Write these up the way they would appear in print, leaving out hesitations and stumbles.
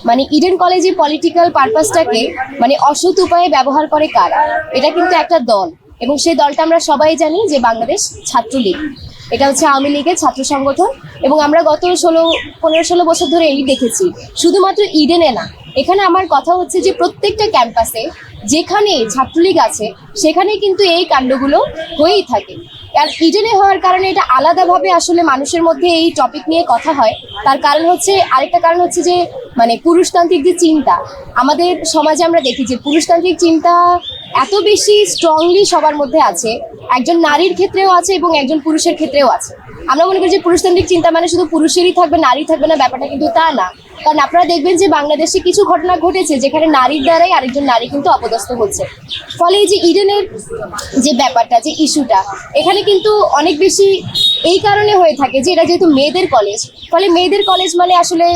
মানে ইডেন কলেজে পলিটিক্যাল পারপাসটাকে মানে অসৎ উপায়ে ব্যবহার করে কারা? এটা কিন্তু একটা দল, এবং সেই দলটা আমরা সবাই জানি যে বাংলাদেশ ছাত্রলীগ। এটা হচ্ছে আওয়ামী লীগের ছাত্র সংগঠন, এবং আমরা গত 15-16 বছর ধরে এই দেখেছি। শুধুমাত্র ইডেনে না, এখানে আমার কথা হচ্ছে যে প্রত্যেকটা ক্যাম্পাসে যেখানে ছাত্রলীগ আছে সেখানে কিন্তু এই কাণ্ডগুলো হয়েই থাকে। আর ইডেনে হওয়ার কারণে এটা আলাদাভাবে আসলে মানুষের মধ্যে এই টপিক নিয়ে কথা হয়। তার কারণ হচ্ছে, আরেকটা কারণ হচ্ছে যে মানে পুরুষতান্ত্রিক যে চিন্তা আমাদের সমাজে আমরা দেখি যে পুরুষতান্ত্রিক চিন্তা এত বেশি স্ট্রংলি সবার মধ্যে আছে, একজন নারীর ক্ষেত্রেও আছে এবং একজন পুরুষের ক্ষেত্রেও আছে। আমরা মনে করি যে পুরুষতান্ত্রিক চিন্তা মানে শুধু পুরুষেরই থাকবে, নারী থাকবে না, ব্যাপারটা কিন্তু তা না। কারণ আপনারা দেখবেন যে বাংলাদেশে কিছু ঘটনা ঘটেছে যেখানে নারীর দ্বারাই আরেকজন নারী কিন্তু অপদস্থ হচ্ছে। ফলে এই যে ইডেনের যে ব্যাপারটা, যে ইস্যুটা, এখানে কিন্তু অনেক বেশি এই কারণে হয়ে থাকে যে এটা যেহেতু মেয়েদের কলেজ, ফলে মেয়েদের কলেজ মানে আসলে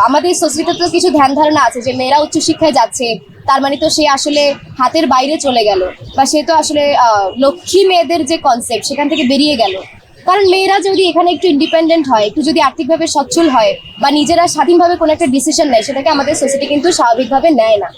আমাদের সোসাইটিতে তো কিছু ধ্যান ধারণা আছে যে মেয়েরা উচ্চশিক্ষায় যাচ্ছে তার মানে তো সে আসলে হাতের বাইরে চলে গেল, বা সে তো আসলে লক্ষ্মী মেয়েদের যে কনসেপ্ট সেখান থেকে বেরিয়ে গেল। কারণ মেয়েরা যদি এখানে একটু ইন্ডিপেন্ডেন্ট হয়, একটু যদি আর্থিকভাবে সচ্ছল হয়, বা নিজেরা স্বাধীনভাবে কোনো একটা ডিসিশন নেয়, সেটাকে আমাদের সোসাইটি কিন্তু স্বাভাবিকভাবে নেয় না।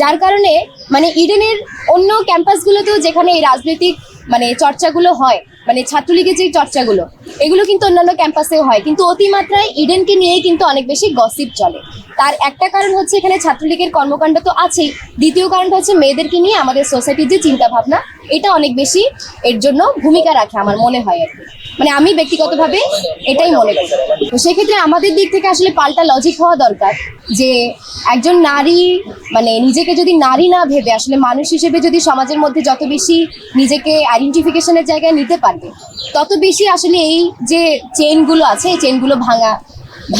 যার কারণে মানে ইডেনের অন্য ক্যাম্পাসগুলোতেও যেখানে এই রাজনৈতিক মানে চর্চাগুলো হয়, মানে ছাত্রলীগের যে চর্চাগুলো, এগুলো কিন্তু অন্যান্য ক্যাম্পাসেও হয়, কিন্তু অতিমাত্রায় ইডেনকে নিয়েই কিন্তু অনেক বেশি গসিপ চলে। তার একটা কারণ হচ্ছে এখানে ছাত্রলীগের কর্মকাণ্ড তো আছেই, দ্বিতীয় কারণটা হচ্ছে মেয়েদেরকে নিয়ে আমাদের সোসাইটির যে চিন্তা ভাবনা, এটা অনেক বেশি এর জন্য ভূমিকা রাখে আমার মনে হয় আর কি। মানে আমি ব্যক্তিগতভাবে এটাই মনে করি। তো সেক্ষেত্রে আমাদের দিক থেকে আসলে পাল্টা লজিক হওয়া দরকার যে একজন নারী মানে নিজেকে যদি নারী না ভেবে আসলে মানুষ হিসেবে যদি সমাজের মধ্যে যত বেশি নিজেকে আইডেন্টিফিকেশনের জায়গায় নিতে পারবে, তত বেশি আসলে এই যে চেইনগুলো আছে এই চেইনগুলো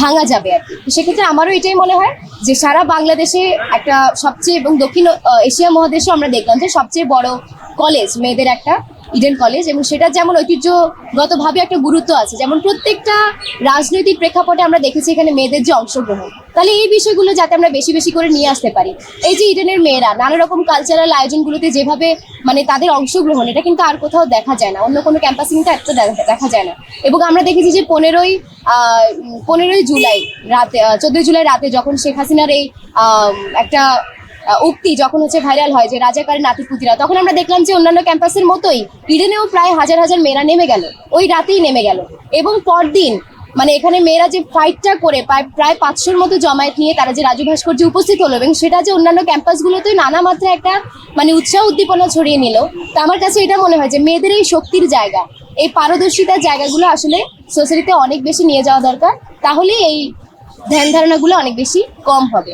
ভাঙা যাবে আর কি। সেক্ষেত্রে আমারও এটাই মনে হয় যে সারা বাংলাদেশে একটা সবচেয়ে, এবং দক্ষিণ এশিয়া মহাদেশেও আমরা দেখলাম যে সবচেয়ে বড় কলেজ মেয়েদের একটা ইডেন কলেজ, এবং সেটা যেমন ঐতিহ্যগতভাবে একটা গুরুত্ব আছে, যেমন প্রত্যেকটা রাজনৈতিক প্রেক্ষাপটে আমরা দেখেছি এখানে মেয়েদের যে অংশগ্রহণ। তাহলে এই বিষয়গুলো যাতে আমরা বেশি বেশি করে নিয়ে আসতে পারি। এই যে ইডেনের মেয়েরা নানা রকম কালচারাল আয়োজনগুলোতে যেভাবে মানে তাদের অংশগ্রহণ, এটা কিন্তু আর কোথাও দেখা যায় না, অন্য কোনো ক্যাম্পাসে কিন্তু এত দেখা যায় না। এবং আমরা দেখেছি যে 15ই জুলাই রাতে, 14ই জুলাই রাতে যখন শেখ হাসিনার এই একটা উক্তি যখন হচ্ছে ভাইরাল হয় যে রাজাকারের নাতিপুতিরা, তখন আমরা দেখলাম যে অন্যান্য ক্যাম্পাসের মতোই ইডেনেও প্রায় হাজার হাজার মেয়েরা নেমে গেল, ওই রাতেই নেমে গেল। এবং পরদিন মানে এখানে মেয়েরা যে ফাইটটা করে প্রায় 500-র মতো জমায়েত নিয়ে তারা যে রাজু ভাস্কর্যে উপস্থিত হলো, এবং সেটা যে অন্যান্য ক্যাম্পাসগুলোতে নানা মাত্রায় একটা মানে উৎসাহ উদ্দীপনা ছড়িয়ে নিল। তো আমার কাছে এটা মনে হয় যে মেয়েদের এই শক্তির জায়গা, এই পারদর্শিতার জায়গাগুলো আসলে সোসাইটিতে অনেক বেশি নিয়ে যাওয়া দরকার, তাহলে এই ধ্যান ধারণাগুলো অনেক বেশি কম হবে।